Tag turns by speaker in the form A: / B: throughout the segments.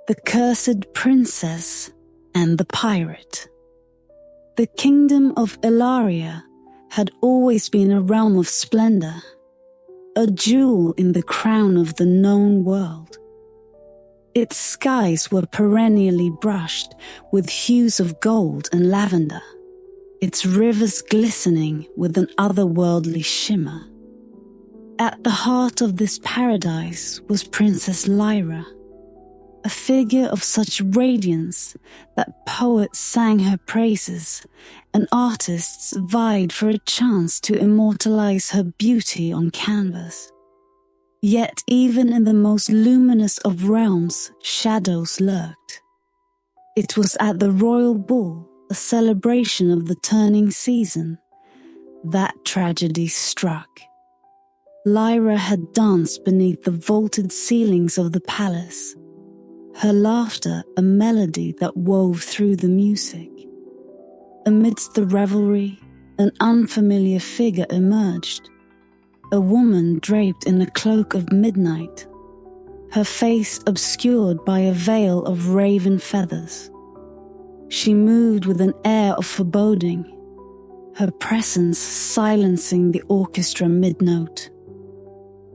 A: The Cursed Princess and the Pirate. The kingdom of Ilaria had always been a realm of splendor, a jewel in the crown of the known world. Its skies were perennially brushed with hues of gold and lavender, its rivers glistening with an otherworldly shimmer. At the heart of this paradise was Princess Lyra, a figure of such radiance that poets sang her praises and artists vied for a chance to immortalize her beauty on canvas. Yet even in the most luminous of realms, shadows lurked. It was at the royal ball, a celebration of the turning season, that tragedy struck. Lyra had danced beneath the vaulted ceilings of the palace, her laughter a melody that wove through the music. Amidst the revelry, an unfamiliar figure emerged, a woman draped in a cloak of midnight, her face obscured by a veil of raven feathers. She moved with an air of foreboding, her presence silencing the orchestra mid-note.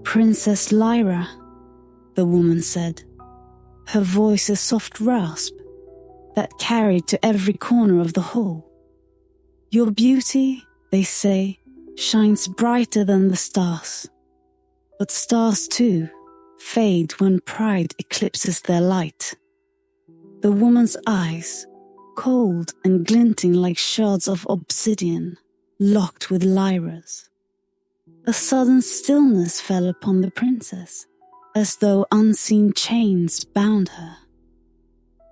A: "Princess Lyra," the woman said, her voice a soft rasp that carried to every corner of the hall. "Your beauty, they say, shines brighter than the stars. But stars, too, fade when pride eclipses their light." The woman's eyes, cold and glinting like shards of obsidian, locked with Lyra's. A sudden stillness fell upon the princess, as though unseen chains bound her.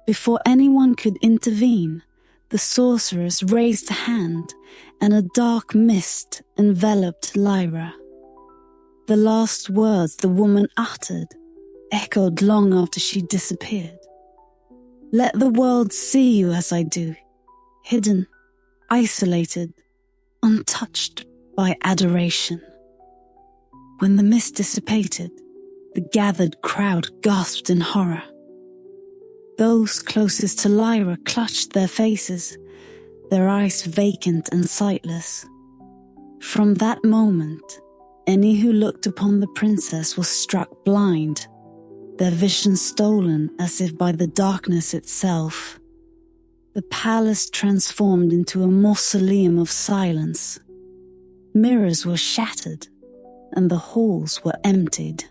A: Before anyone could intervene, the sorceress raised a hand, and a dark mist enveloped Lyra. The last words the woman uttered echoed long after she disappeared. "Let the world see you as I do, hidden, isolated, untouched by adoration." When the mist dissipated, the gathered crowd gasped in horror. Those closest to Lyra clutched their faces, their eyes vacant and sightless. From that moment, any who looked upon the princess was struck blind, their vision stolen as if by the darkness itself. The palace transformed into a mausoleum of silence. Mirrors were shattered, and the halls were emptied.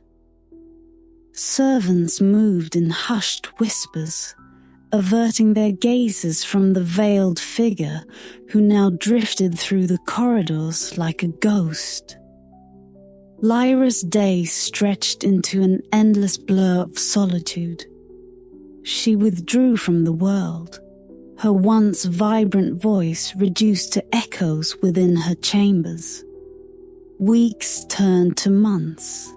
A: Servants moved in hushed whispers, averting their gazes from the veiled figure who now drifted through the corridors like a ghost. Lyra's days stretched into an endless blur of solitude. She withdrew from the world, her once vibrant voice reduced to echoes within her chambers. Weeks turned to months,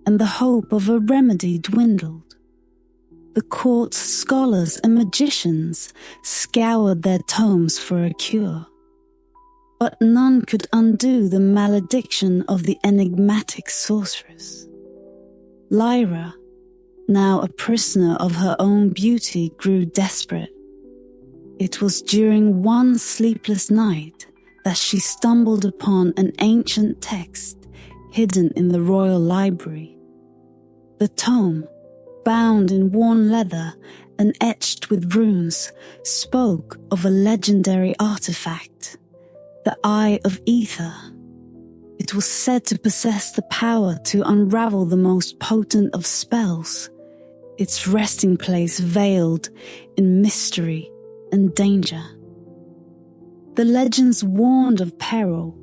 A: and the hope of a remedy dwindled. The court's scholars and magicians scoured their tomes for a cure, but none could undo the malediction of the enigmatic sorceress. Lyra, now a prisoner of her own beauty, grew desperate. It was during one sleepless night that she stumbled upon an ancient text hidden in the royal library. The tome, bound in worn leather and etched with runes, spoke of a legendary artifact, the Eye of Ether. It was said to possess the power to unravel the most potent of spells, its resting place veiled in mystery and danger. The legends warned of peril,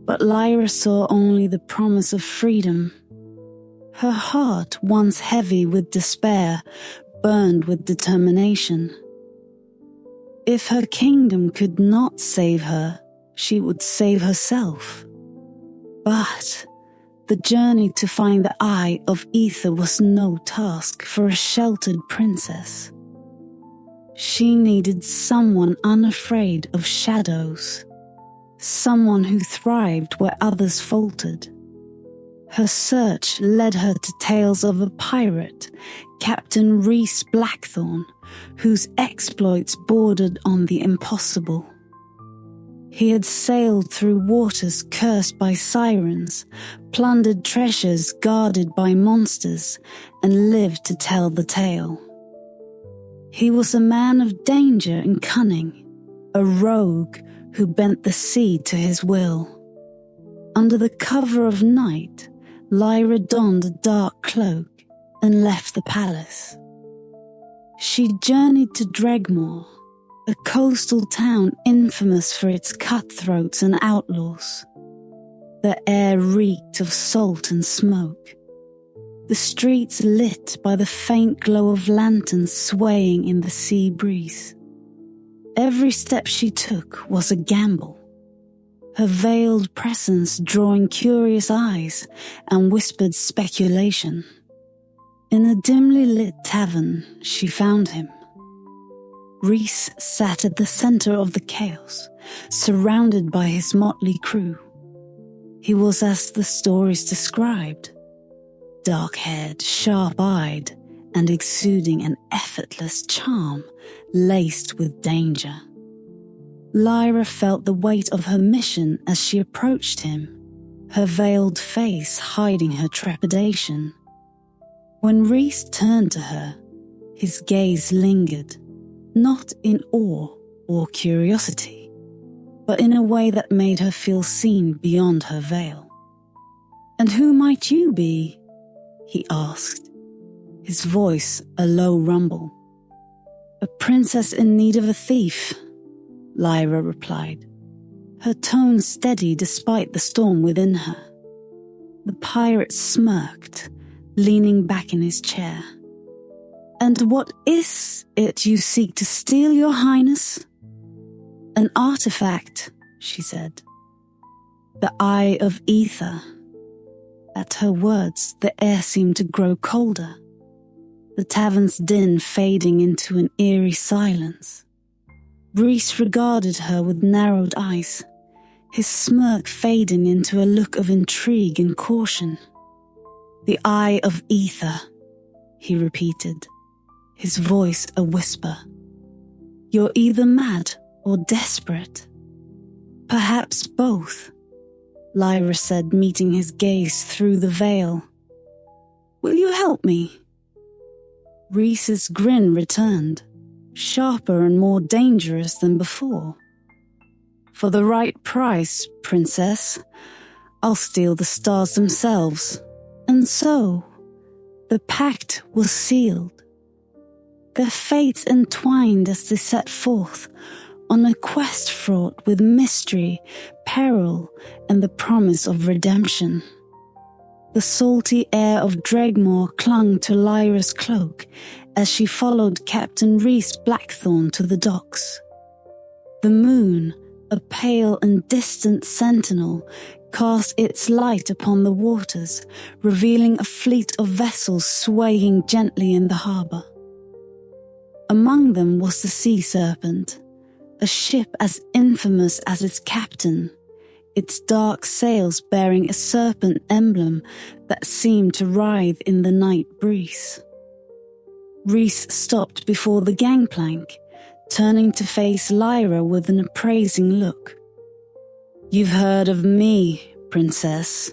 A: but Lyra saw only the promise of freedom. Her heart, once heavy with despair, burned with determination. If her kingdom could not save her, she would save herself. But the journey to find the Eye of Ether was no task for a sheltered princess. She needed someone unafraid of shadows, someone who thrived where others faltered. Her search led her to tales of a pirate, Captain Rhys Blackthorn, whose exploits bordered on the impossible. He had sailed through waters cursed by sirens, plundered treasures guarded by monsters, and lived to tell the tale. He was a man of danger and cunning, a rogue who bent the sea to his will. Under the cover of night, Lyra donned a dark cloak and left the palace. She journeyed to Dregmore, a coastal town infamous for its cutthroats and outlaws. The air reeked of salt and smoke, the streets lit by the faint glow of lanterns swaying in the sea breeze. Every step she took was a gamble, her veiled presence drawing curious eyes and whispered speculation. In a dimly lit tavern, she found him. Rhys sat at the center of the chaos, surrounded by his motley crew. He was as the stories described, dark-haired, sharp-eyed, and exuding an effortless charm laced with danger. Lyra felt the weight of her mission as she approached him, her veiled face hiding her trepidation. When Rhys turned to her, his gaze lingered, not in awe or curiosity, but in a way that made her feel seen beyond her veil. "And who might you be?" he asked, his voice a low rumble. "A princess in need of a thief," Lyra replied, her tone steady despite the storm within her. The pirate smirked, leaning back in his chair. "And what is it you seek to steal, your highness?" "An artifact," she said. "The Eye of Ether." At her words, the air seemed to grow colder, the tavern's din fading into an eerie silence. Rhys regarded her with narrowed eyes, his smirk fading into a look of intrigue and caution. "The Eye of Ether," he repeated, his voice a whisper. "You're either mad or desperate." "Perhaps both," Lyra said, meeting his gaze through the veil. "Will you help me?" Rhys's grin returned, sharper and more dangerous than before. "For the right price, princess, I'll steal the stars themselves." And so, the pact was sealed. Their fates entwined as they set forth on a quest fraught with mystery, peril, and the promise of redemption. The salty air of Dregmore clung to Lyra's cloak as she followed Captain Rhys Blackthorn to the docks. The moon, a pale and distant sentinel, cast its light upon the waters, revealing a fleet of vessels swaying gently in the harbour. Among them was the Sea Serpent, a ship as infamous as its captain, its dark sails bearing a serpent emblem that seemed to writhe in the night breeze. Rhys stopped before the gangplank, turning to face Lyra with an appraising look. "You've heard of me, princess,"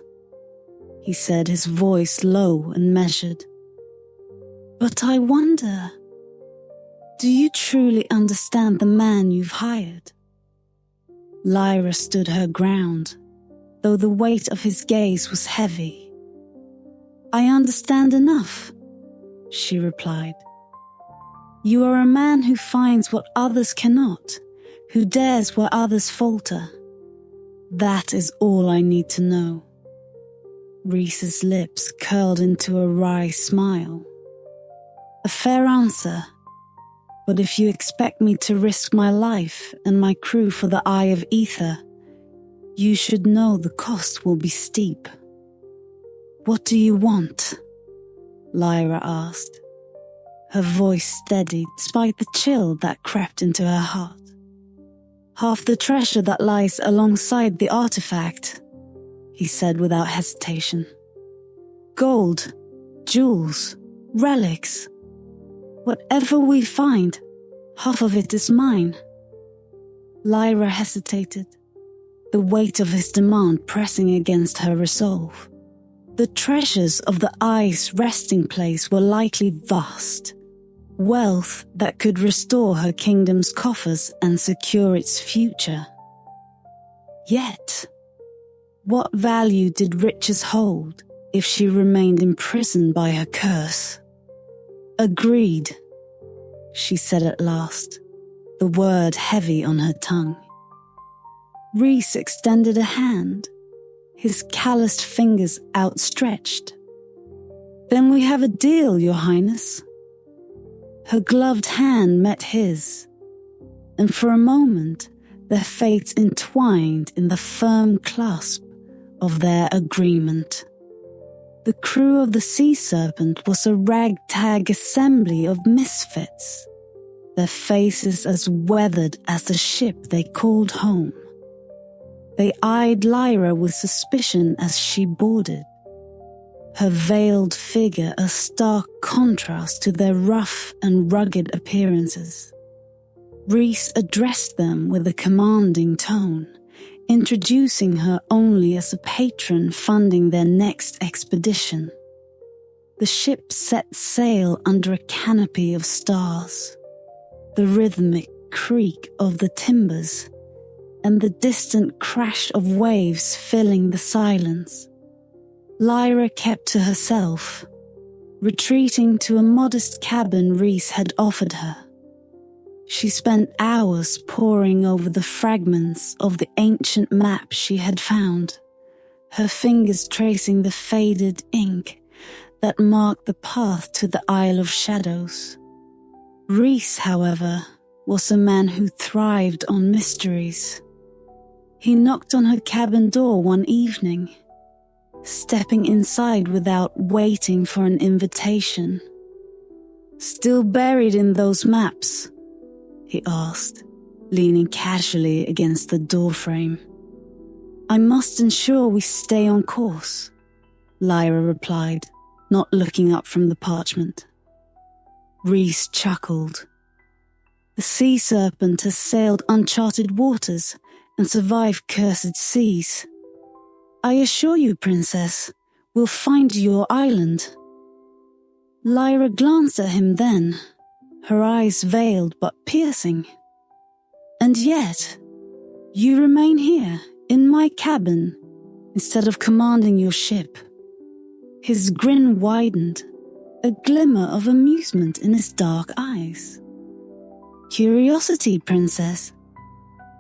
A: he said, his voice low and measured. "But I wonder, do you truly understand the man you've hired?" Lyra stood her ground, though the weight of his gaze was heavy. "I understand enough," she replied. "You are a man who finds what others cannot, who dares where others falter. That is all I need to know." Rhys's lips curled into a wry smile. "A fair answer. But if you expect me to risk my life and my crew for the Eye of Ether, you should know the cost will be steep." "What do you want?" Lyra asked, her voice steady despite the chill that crept into her heart. "Half the treasure that lies alongside the artifact," he said without hesitation. Gold, jewels, relics. Whatever we find, half of it is mine. Lyra hesitated, the weight of his demand pressing against her resolve. The treasures of the Eye's resting place were likely vast, wealth that could restore her kingdom's coffers and secure its future. Yet, what value did riches hold if she remained imprisoned by her curse? Agreed, she said at last, the word heavy on her tongue. Rhys extended a hand, his calloused fingers outstretched. Then we have a deal, Your Highness. Her gloved hand met his, and for a moment their fates entwined in the firm clasp of their agreement. The crew of the Sea Serpent was a ragtag assembly of misfits, their faces as weathered as the ship they called home. They eyed Lyra with suspicion as she boarded, her veiled figure a stark contrast to their rough and rugged appearances. Rhys addressed them with a commanding tone, introducing her only as a patron funding their next expedition. The ship set sail under a canopy of stars, the rhythmic creak of the timbers, and the distant crash of waves filling the silence. Lyra kept to herself, retreating to a modest cabin Rhys had offered her. She spent hours poring over the fragments of the ancient map she had found, her fingers tracing the faded ink that marked the path to the Isle of Shadows. Rhys, however, was a man who thrived on mysteries. He knocked on her cabin door one evening, stepping inside without waiting for an invitation. "Still buried in those maps?" he asked, leaning casually against the doorframe. "I must ensure we stay on course," Lyra replied, not looking up from the parchment. Rhys chuckled. "The Sea Serpent has sailed uncharted waters and survived cursed seas. I assure you, Princess, we'll find your island." Lyra glanced at him then, her eyes veiled but piercing. "And yet, you remain here, in my cabin, instead of commanding your ship." His grin widened, a glimmer of amusement in his dark eyes. "Curiosity, Princess.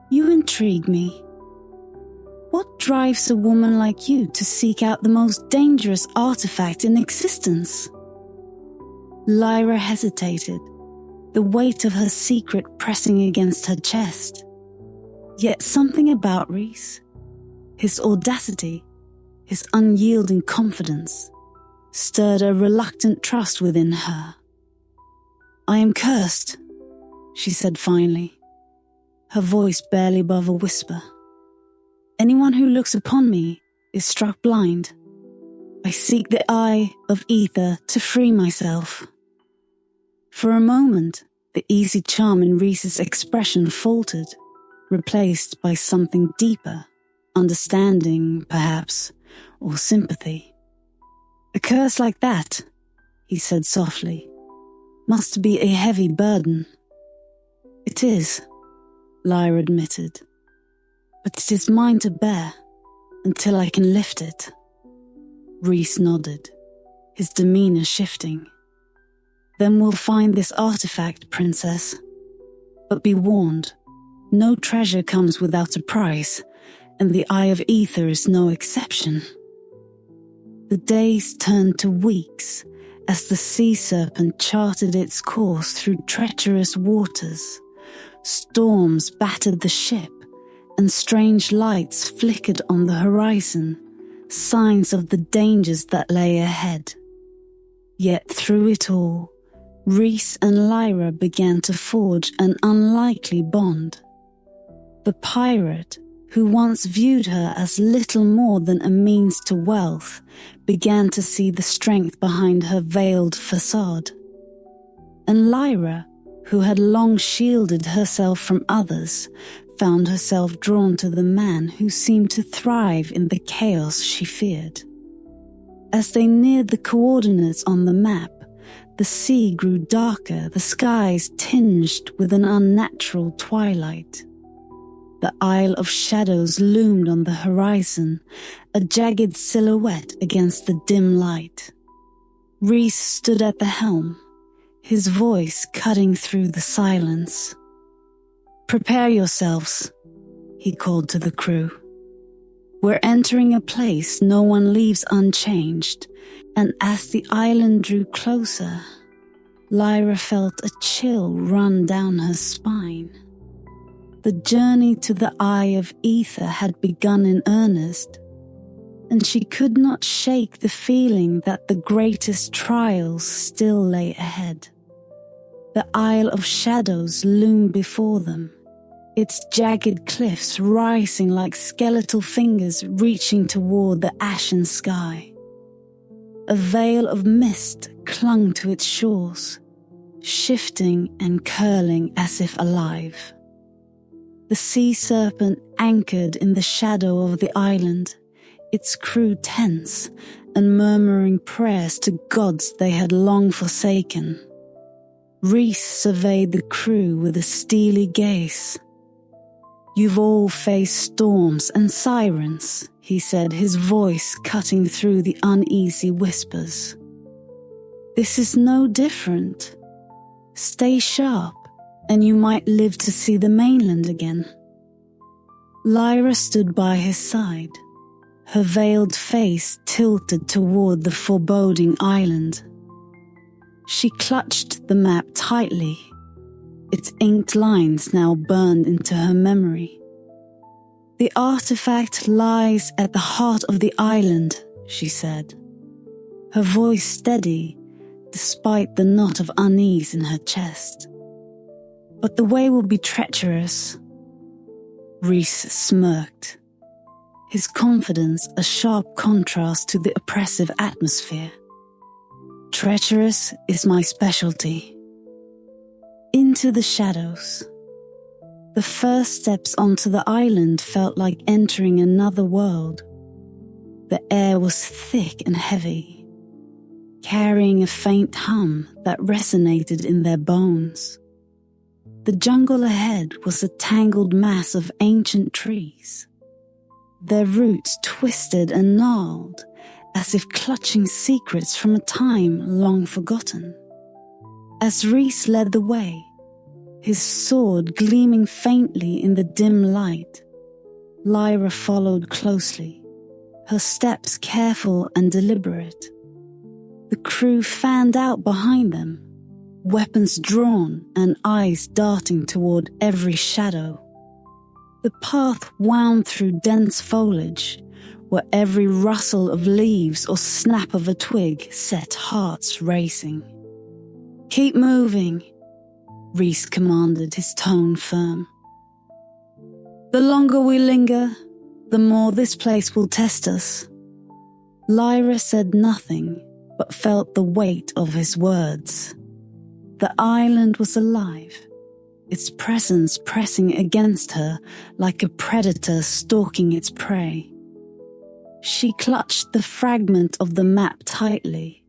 A: You intrigue me. What drives a woman like you to seek out the most dangerous artifact in existence?" Lyra hesitated, the weight of her secret pressing against her chest. Yet something about Rhys, his audacity, his unyielding confidence, stirred a reluctant trust within her. "I am cursed," she said finally, her voice barely above a whisper. "Anyone who looks upon me is struck blind. I seek the eye of ether to free myself." For a moment, the easy charm in Rhys's expression faltered, replaced by something deeper, understanding, perhaps, or sympathy. "A curse like that," he said softly, "must be a heavy burden." "It is," Lyra admitted, "but it is mine to bear, until I can lift it." Rhys nodded, his demeanor shifting. "Then we'll find this artifact, Princess. But be warned, no treasure comes without a price, and the Eye of Ether is no exception." The days turned to weeks as the Sea Serpent charted its course through treacherous waters. Storms battered the ship, and strange lights flickered on the horizon, signs of the dangers that lay ahead. Yet through it all, Rhys and Lyra began to forge an unlikely bond. The pirate, who once viewed her as little more than a means to wealth, began to see the strength behind her veiled facade. And Lyra, who had long shielded herself from others, found herself drawn to the man who seemed to thrive in the chaos she feared. As they neared the coordinates on the map, the sea grew darker, the skies tinged with an unnatural twilight. The Isle of Shadows loomed on the horizon, a jagged silhouette against the dim light. Rhys stood at the helm, his voice cutting through the silence. "Prepare yourselves," he called to the crew. "We're entering a place no one leaves unchanged," and as the island drew closer, Lyra felt a chill run down her spine. The journey to the Eye of Ether had begun in earnest, and she could not shake the feeling that the greatest trials still lay ahead. The Isle of Shadows loomed before them, its jagged cliffs rising like skeletal fingers reaching toward the ashen sky. A veil of mist clung to its shores, shifting and curling as if alive. The sea serpent anchored in the shadow of the island, its crew tense and murmuring prayers to gods they had long forsaken. Rhys surveyed the crew with a steely gaze. "You've all faced storms and sirens," he said, his voice cutting through the uneasy whispers. "This is no different. Stay sharp, and you might live to see the mainland again." Lyra stood by his side, her veiled face tilted toward the foreboding island. She clutched the map tightly, its inked lines now burned into her memory. "The artifact lies at the heart of the island," she said, her voice steady despite the knot of unease in her chest. "But the way will be treacherous." Rhys smirked, his confidence a sharp contrast to the oppressive atmosphere. "Treacherous is my specialty." Into the shadows. The first steps onto the island felt like entering another world. The air was thick and heavy, carrying a faint hum that resonated in their bones. The jungle ahead was a tangled mass of ancient trees, their roots twisted and gnarled, as if clutching secrets from a time long forgotten. As Rhys led the way, his sword gleaming faintly in the dim light, Lyra followed closely, her steps careful and deliberate. The crew fanned out behind them, weapons drawn and eyes darting toward every shadow. The path wound through dense foliage, where every rustle of leaves or snap of a twig set hearts racing. "Keep moving," Rhys commanded, his tone firm. "The longer we linger, the more this place will test us." Lyra said nothing, but felt the weight of his words. The island was alive, its presence pressing against her like a predator stalking its prey. She clutched the fragment of the map tightly,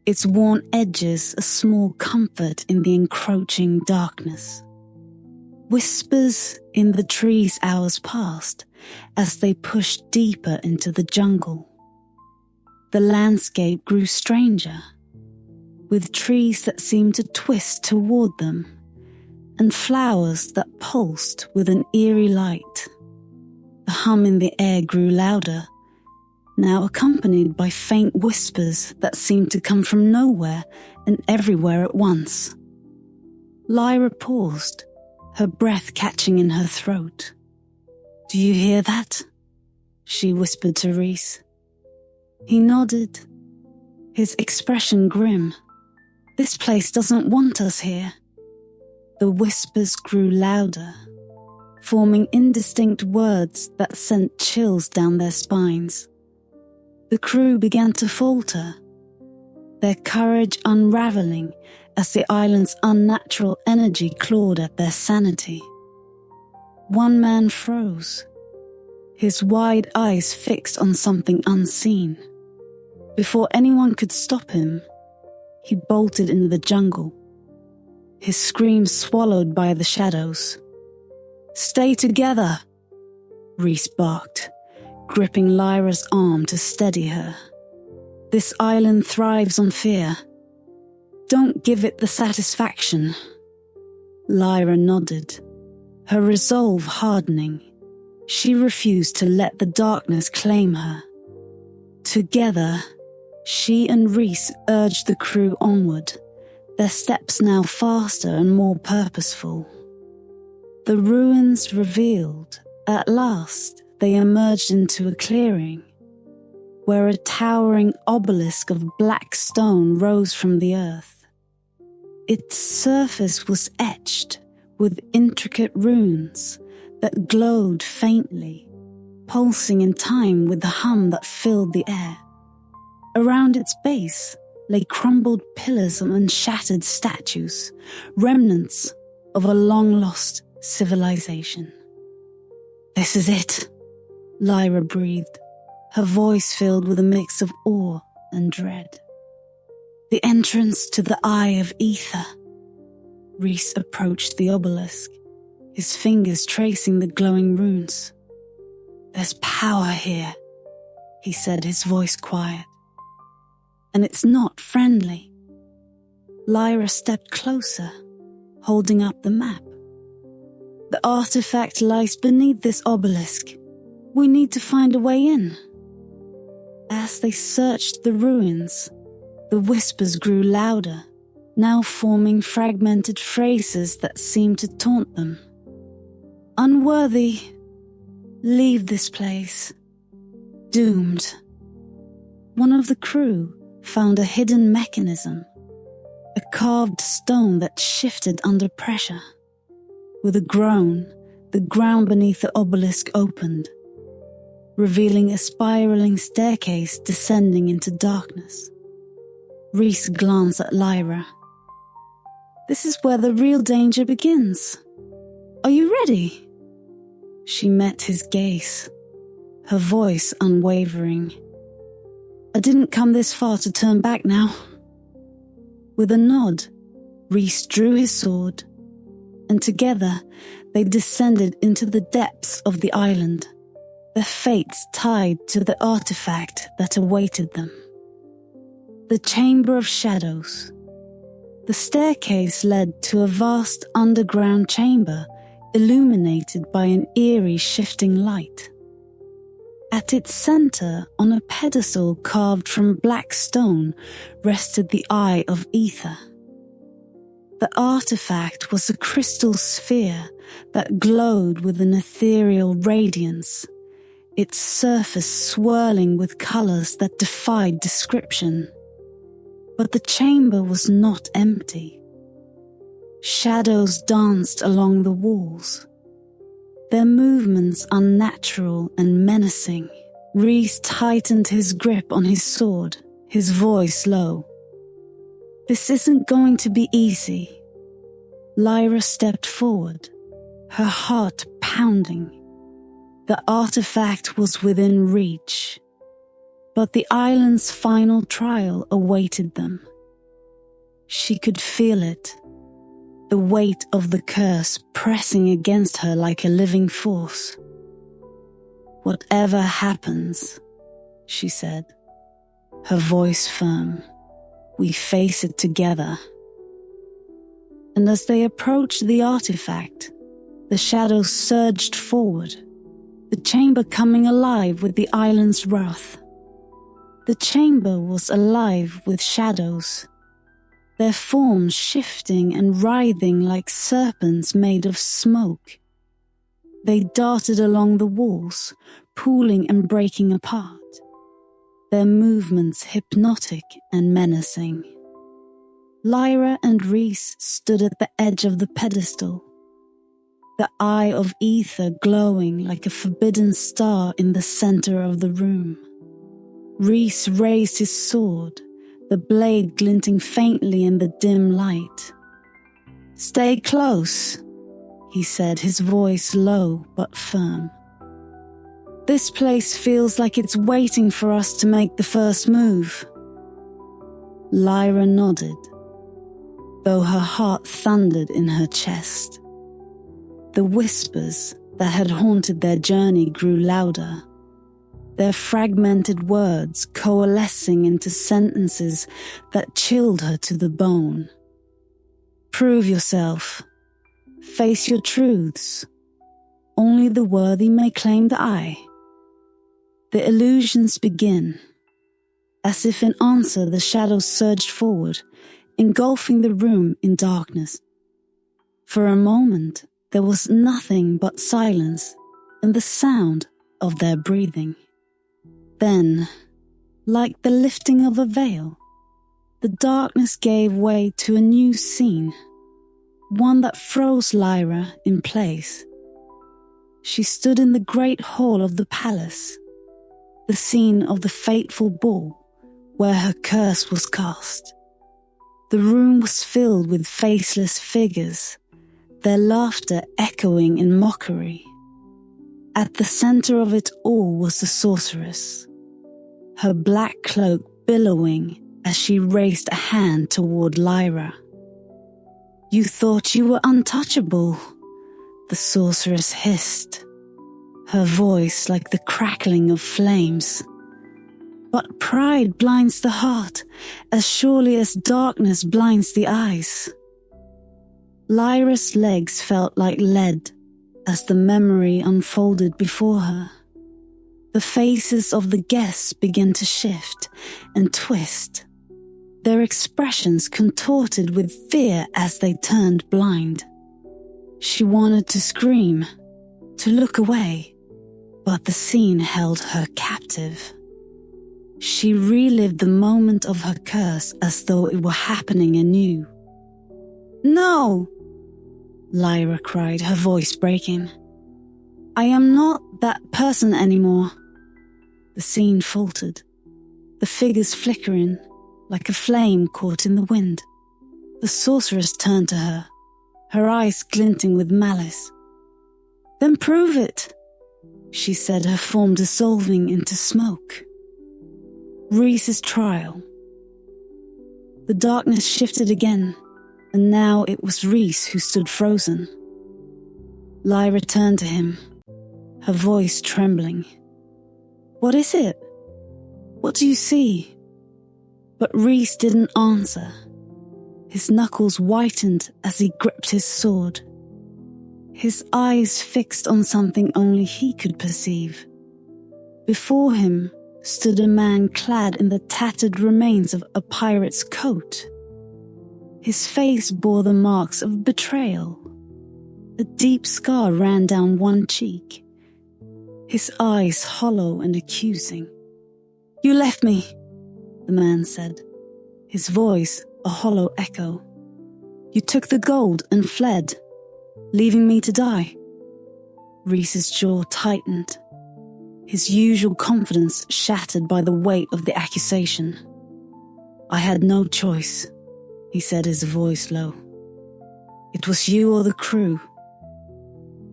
A: its worn edges a small comfort in the encroaching darkness. Whispers in the trees hours passed as they pushed deeper into the jungle. The landscape grew stranger, with trees that seemed to twist toward them, and flowers that pulsed with an eerie light. The hum in the air grew louder, now accompanied by faint whispers that seemed to come from nowhere and everywhere at once. Lyra paused, her breath catching in her throat. "Do you hear that?" she whispered to Rhys. He nodded, his expression grim. "This place doesn't want us here." The whispers grew louder, forming indistinct words that sent chills down their spines. The crew began to falter, their courage unraveling as the island's unnatural energy clawed at their sanity. One man froze, his wide eyes fixed on something unseen. Before anyone could stop him, he bolted into the jungle, his screams swallowed by the shadows. "Stay together," Rhys barked, gripping Lyra's arm to steady her. "This island thrives on fear. Don't give it the satisfaction." Lyra nodded, her resolve hardening. She refused to let the darkness claim her. Together, she and Rhys urged the crew onward, their steps now faster and more purposeful. The ruins revealed, at last they emerged into a clearing, where a towering obelisk of black stone rose from the earth. Its surface was etched with intricate runes that glowed faintly, pulsing in time with the hum that filled the air. Around its base lay crumbled pillars and shattered statues, remnants of a long-lost civilization. "This is it," Lyra breathed, her voice filled with a mix of awe and dread. "The entrance to the Eye of Ether." Rhys approached the obelisk, his fingers tracing the glowing runes. "There's power here," he said, his voice quiet. "And it's not friendly." Lyra stepped closer, holding up the map. "The artifact lies beneath this obelisk. We need to find a way in." As they searched the ruins, the whispers grew louder, now forming fragmented phrases that seemed to taunt them. "Unworthy. Leave this place. Doomed." One of the crew found a hidden mechanism, a carved stone that shifted under pressure. With a groan, the ground beneath the obelisk opened, revealing a spiraling staircase descending into darkness. Rhys glanced at Lyra. "This is where the real danger begins. Are you ready?" She met his gaze, her voice unwavering. "I didn't come this far to turn back now." With a nod, Rhys drew his sword, and together they descended into the depths of the island, their fates tied to the artifact that awaited them. The Chamber of Shadows. The staircase led to a vast underground chamber illuminated by an eerie shifting light. At its center, on a pedestal carved from black stone, rested the Eye of Ether. The artifact was a crystal sphere that glowed with an ethereal radiance, its surface swirling with colors that defied description. But the chamber was not empty. Shadows danced along the walls, their movements unnatural and menacing. Rhys tightened his grip on his sword, his voice low. "This isn't going to be easy." Lyra stepped forward, her heart pounding. The artifact was within reach, but the island's final trial awaited them. She could feel it, the weight of the curse pressing against her like a living force. "Whatever happens," she said, her voice firm, "we face it together." And as they approached the artifact, the shadows surged forward, the chamber coming alive with the island's wrath. The chamber was alive with shadows, their forms shifting and writhing like serpents made of smoke. They darted along the walls, pooling and breaking apart, their movements hypnotic and menacing. Lyra and Rhys stood at the edge of the pedestal, the eye of ether glowing like a forbidden star in the center of the room. Rhys raised his sword, the blade glinting faintly in the dim light. "Stay close," he said, his voice low but firm. "This place feels like it's waiting for us to make the first move." Lyra nodded, though her heart thundered in her chest. The whispers that had haunted their journey grew louder, their fragmented words coalescing into sentences that chilled her to the bone. "Prove yourself. Face your truths. Only the worthy may claim the eye." The illusions begin. As if in answer, the shadows surged forward, engulfing the room in darkness. For a moment, there was nothing but silence and the sound of their breathing. Then, like the lifting of a veil, the darkness gave way to a new scene, one that froze Lyra in place. She stood in the great hall of the palace, the scene of the fateful ball where her curse was cast. The room was filled with faceless figures, their laughter echoing in mockery. At the center of it all was the sorceress, her black cloak billowing as she raised a hand toward Lyra. "You thought you were untouchable," the sorceress hissed, her voice like the crackling of flames. "But pride blinds the heart as surely as darkness blinds the eyes." Lyra's legs felt like lead as the memory unfolded before her. The faces of the guests began to shift and twist, their expressions contorted with fear as they turned blind. She wanted to scream, to look away, but the scene held her captive. She relived the moment of her curse as though it were happening anew. "No!" Lyra cried, her voice breaking. "I am not that person anymore." The scene faltered, the figures flickering like a flame caught in the wind. The sorceress turned to her, her eyes glinting with malice. "Then prove it," she said, her form dissolving into smoke. Rhys's trial. The darkness shifted again, and now it was Rhys who stood frozen. Lyra turned to him, her voice trembling. "What is it? What do you see?" But Rhys didn't answer. His knuckles whitened as he gripped his sword, his eyes fixed on something only he could perceive. Before him stood a man clad in the tattered remains of a pirate's coat. His face bore the marks of betrayal. A deep scar ran down one cheek, his eyes hollow and accusing. "You left me," the man said, his voice a hollow echo. "You took the gold and fled, leaving me to die." Rhys's jaw tightened, his usual confidence shattered by the weight of the accusation. "I had no choice," he said, his voice low. "It was you or the crew."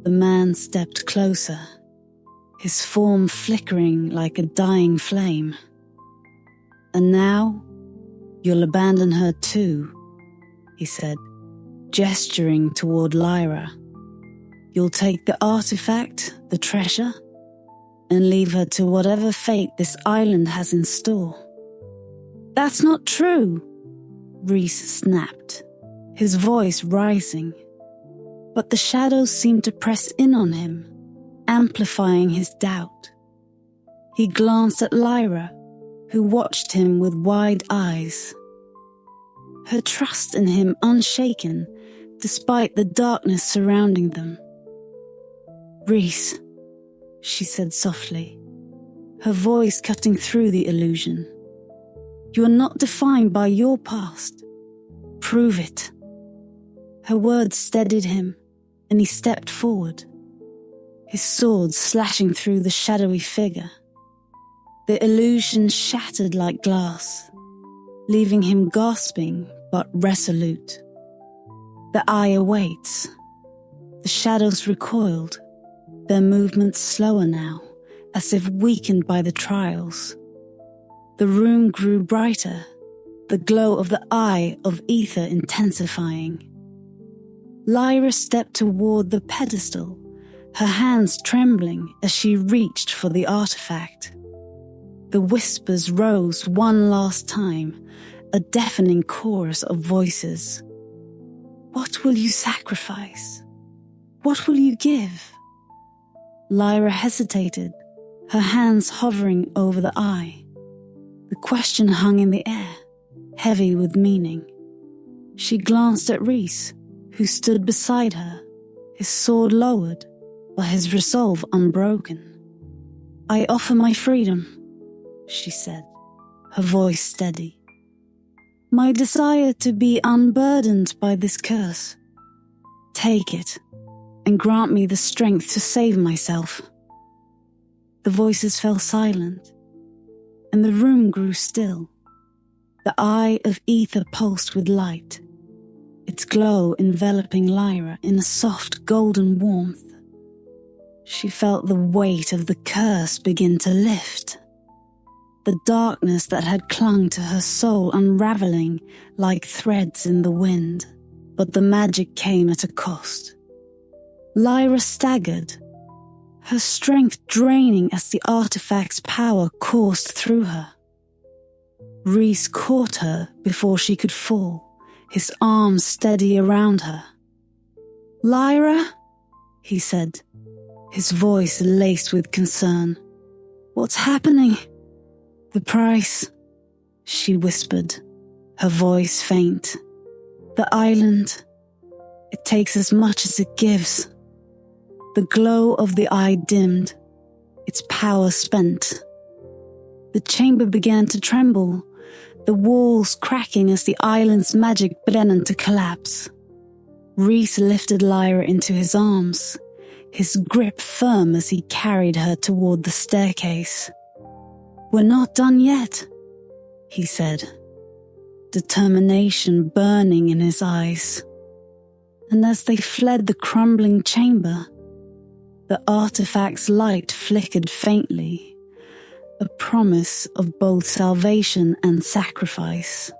A: The man stepped closer, his form flickering like a dying flame. "And now, you'll abandon her too," he said, gesturing toward Lyra. "You'll take the artifact, the treasure, and leave her to whatever fate this island has in store." "That's not true," Rhys snapped, his voice rising. But the shadows seemed to press in on him, amplifying his doubt. He glanced at Lyra, who watched him with wide eyes, her trust in him unshaken despite the darkness surrounding them. "Rhys," she said softly, her voice cutting through the illusion. "You are not defined by your past. Prove it." Her words steadied him, and he stepped forward, his sword slashing through the shadowy figure. The illusion shattered like glass, leaving him gasping but resolute. The eye awaits. The shadows recoiled, their movements slower now, as if weakened by the trials. The room grew brighter, the glow of the eye of ether intensifying. Lyra stepped toward the pedestal, her hands trembling as she reached for the artifact. The whispers rose one last time, a deafening chorus of voices. What will you sacrifice? What will you give? Lyra hesitated, her hands hovering over the eye. The question hung in the air, heavy with meaning. She glanced at Rhys, who stood beside her, his sword lowered, but his resolve unbroken. I offer my freedom, she said, her voice steady. My desire to be unburdened by this curse. Take it, and grant me the strength to save myself. The voices fell silent, and the room grew still. The eye of ether pulsed with light, its glow enveloping Lyra in a soft golden warmth. She felt the weight of the curse begin to lift, the darkness that had clung to her soul unraveling like threads in the wind. But the magic came at a cost. Lyra staggered, her strength draining as the artifact's power coursed through her. Rhys caught her before she could fall, his arms steady around her. Lyra, he said, his voice laced with concern. What's happening? The price, she whispered, her voice faint. The island, it takes as much as it gives. The glow of the eye dimmed, its power spent. The chamber began to tremble, the walls cracking as the island's magic began to collapse. Rhys lifted Lyra into his arms, his grip firm as he carried her toward the staircase. We're not done yet, he said, determination burning in his eyes. And as they fled the crumbling chamber, the artifact's light flickered faintly, a promise of both salvation and sacrifice.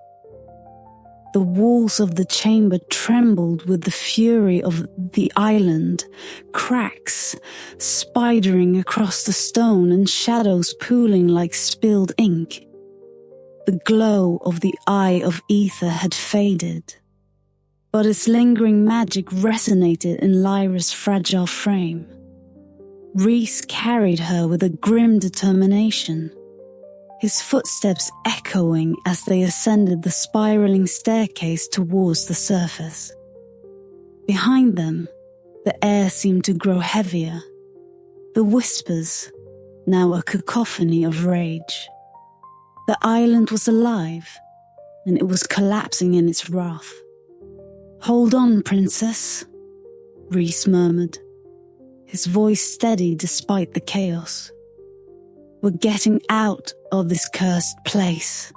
A: The walls of the chamber trembled with the fury of the island, cracks spidering across the stone and shadows pooling like spilled ink. The glow of the eye of ether had faded, but its lingering magic resonated in Lyra's fragile frame. Rhys carried her with a grim determination, his footsteps echoing as they ascended the spiraling staircase towards the surface. Behind them, the air seemed to grow heavier, the whispers, now a cacophony of rage. The island was alive, and it was collapsing in its wrath. Hold on, princess, Rhys murmured, his voice steady despite the chaos. We're getting out of this cursed place.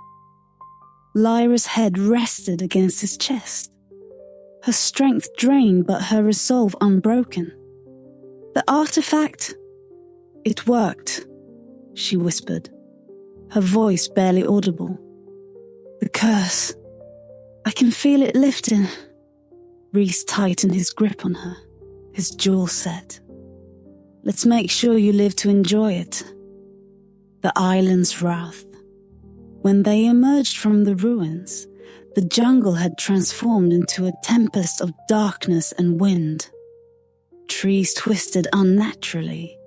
A: Lyra's head rested against his chest, her strength drained but her resolve unbroken. The artifact, it worked, she whispered, her voice barely audible. The curse, I can feel it lifting. Rhys tightened his grip on her, his jaw set. Let's make sure you live to enjoy it. The island's wrath. When they emerged from the ruins, the jungle had transformed into a tempest of darkness and wind. Trees twisted unnaturally,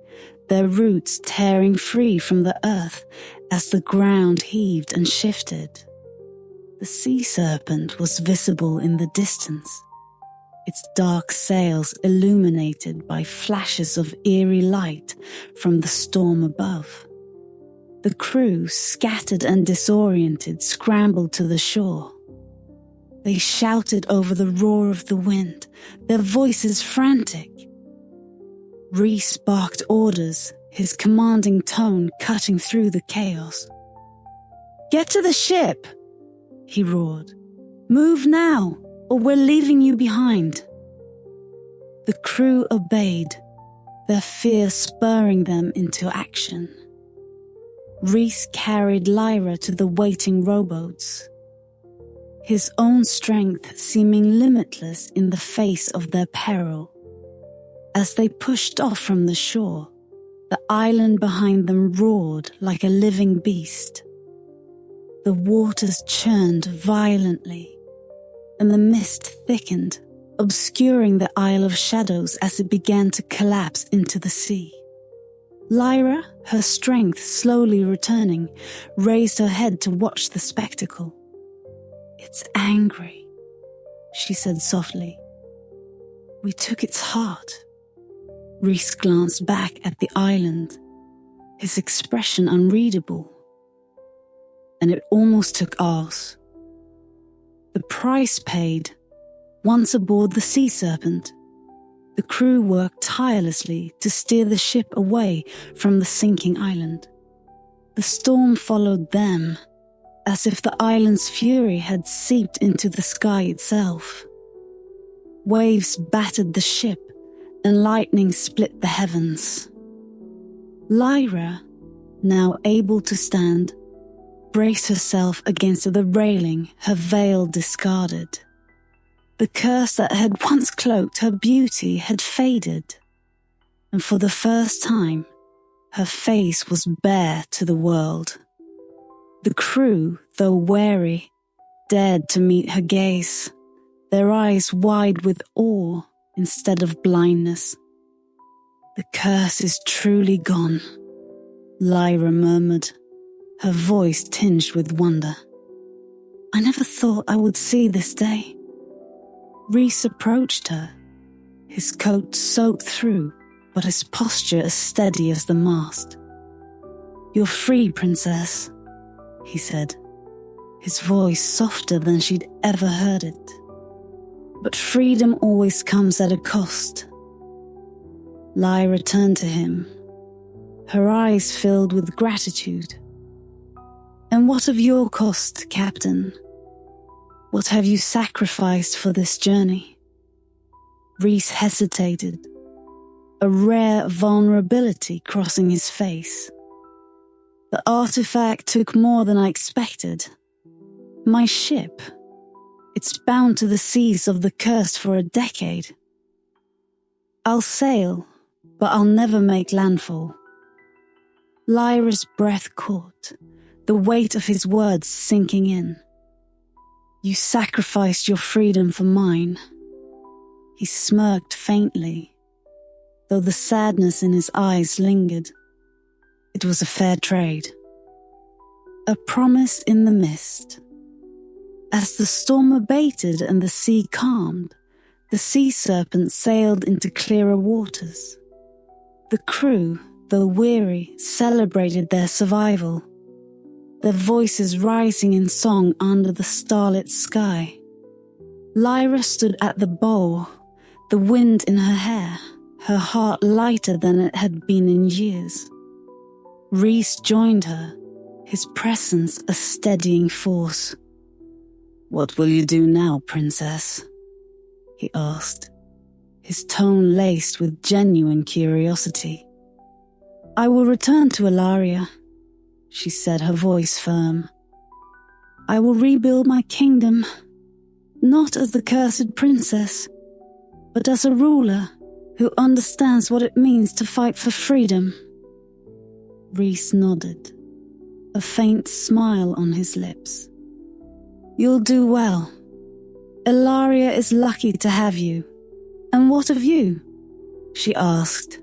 A: their roots tearing free from the earth as the ground heaved and shifted. The sea serpent was visible in the distance, its dark sails illuminated by flashes of eerie light from the storm above. The crew, scattered and disoriented, scrambled to the shore. They shouted over the roar of the wind, their voices frantic. Rhys barked orders, his commanding tone cutting through the chaos. "Get to the ship!" he roared. "Move now, or we're leaving you behind." The crew obeyed, their fear spurring them into action. Rhys carried Lyra to the waiting rowboats, his own strength seeming limitless in the face of their peril. As they pushed off from the shore, the island behind them roared like a living beast. The waters churned violently, and the mist thickened, obscuring the Isle of Shadows as it began to collapse into the sea. Lyra, her strength slowly returning, raised her head to watch the spectacle. "It's angry," she said softly. "We took its heart." Rhys glanced back at the island, his expression unreadable. "And it almost took ours." The price paid. Once aboard the sea serpent, the crew worked tirelessly to steer the ship away from the sinking island. The storm followed them, as if the island's fury had seeped into the sky itself. Waves battered the ship, and lightning split the heavens. Lyra, now able to stand, braced herself against the railing, her veil discarded. The curse that had once cloaked her beauty had faded, and for the first time, her face was bare to the world. The crew, though wary, dared to meet her gaze, their eyes wide with awe instead of blindness. "The curse is truly gone," Lyra murmured, her voice tinged with wonder. "I never thought I would see this day." Rhys approached her, his coat soaked through, but his posture as steady as the mast. "You're free, princess," he said, his voice softer than she'd ever heard it. "But freedom always comes at a cost." Lyra turned to him, her eyes filled with gratitude. "And what of your cost, Captain? What have you sacrificed for this journey?" Rhys hesitated, a rare vulnerability crossing his face. "The artifact took more than I expected. My ship, it's bound to the seas of the Cursed for a decade. I'll sail, but I'll never make landfall." Lyra's breath caught, the weight of his words sinking in. "You sacrificed your freedom for mine." He smirked faintly, though the sadness in his eyes lingered. It was a fair trade. A promise in the mist. As the storm abated and the sea calmed, the sea serpent sailed into clearer waters. The crew, though weary, celebrated their survival, their voices rising in song under the starlit sky. Lyra stood at the bow, the wind in her hair, her heart lighter than it had been in years. Rhys joined her, his presence a steadying force. "What will you do now, princess?" he asked, his tone laced with genuine curiosity. "I will return to Ilaria," she said, her voice firm. "I will rebuild my kingdom, not as the cursed princess, but as a ruler who understands what it means to fight for freedom." Rhys nodded, a faint smile on his lips. "You'll do well. Ilaria is lucky to have you. And what of you?" she asked,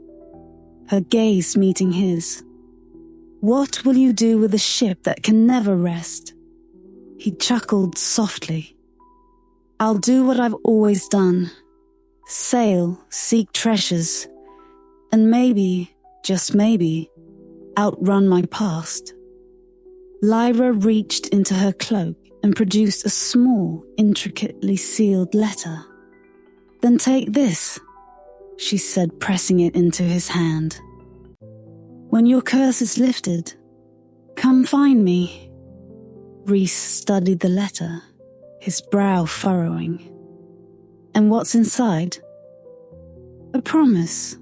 A: her gaze meeting his. "What will you do with a ship that can never rest?" He chuckled softly. "I'll do what I've always done. Sail, seek treasures, and maybe, just maybe, outrun my past." Lyra reached into her cloak and produced a small, intricately sealed letter. "Then take this," she said, pressing it into his hand. "When your curse is lifted, come find me." Reese studied the letter, his brow furrowing. "And what's inside?" "A promise,"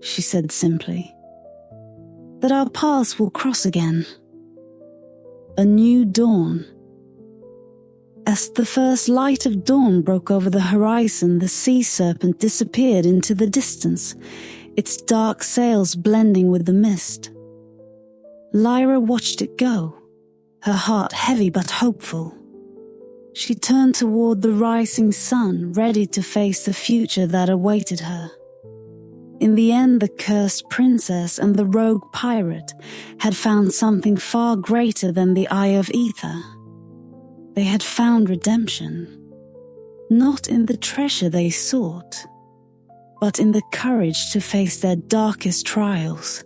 A: she said simply, "that our paths will cross again. A new dawn." As the first light of dawn broke over the horizon, the sea serpent disappeared into the distance, its dark sails blending with the mist. Lyra watched it go, her heart heavy but hopeful. She turned toward the rising sun, ready to face the future that awaited her. In the end, the cursed princess and the rogue pirate had found something far greater than the Eye of Ether. They had found redemption, not in the treasure they sought, but in the courage to face their darkest trials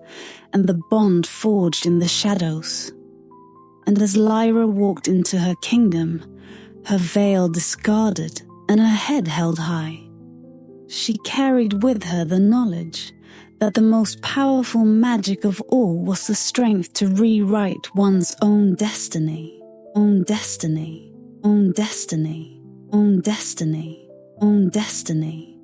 A: and the bond forged in the shadows. And as Lyra walked into her kingdom, her veil discarded and her head held high, she carried with her the knowledge that the most powerful magic of all was the strength to rewrite one's own destiny. Own destiny, own destiny, own destiny, own destiny.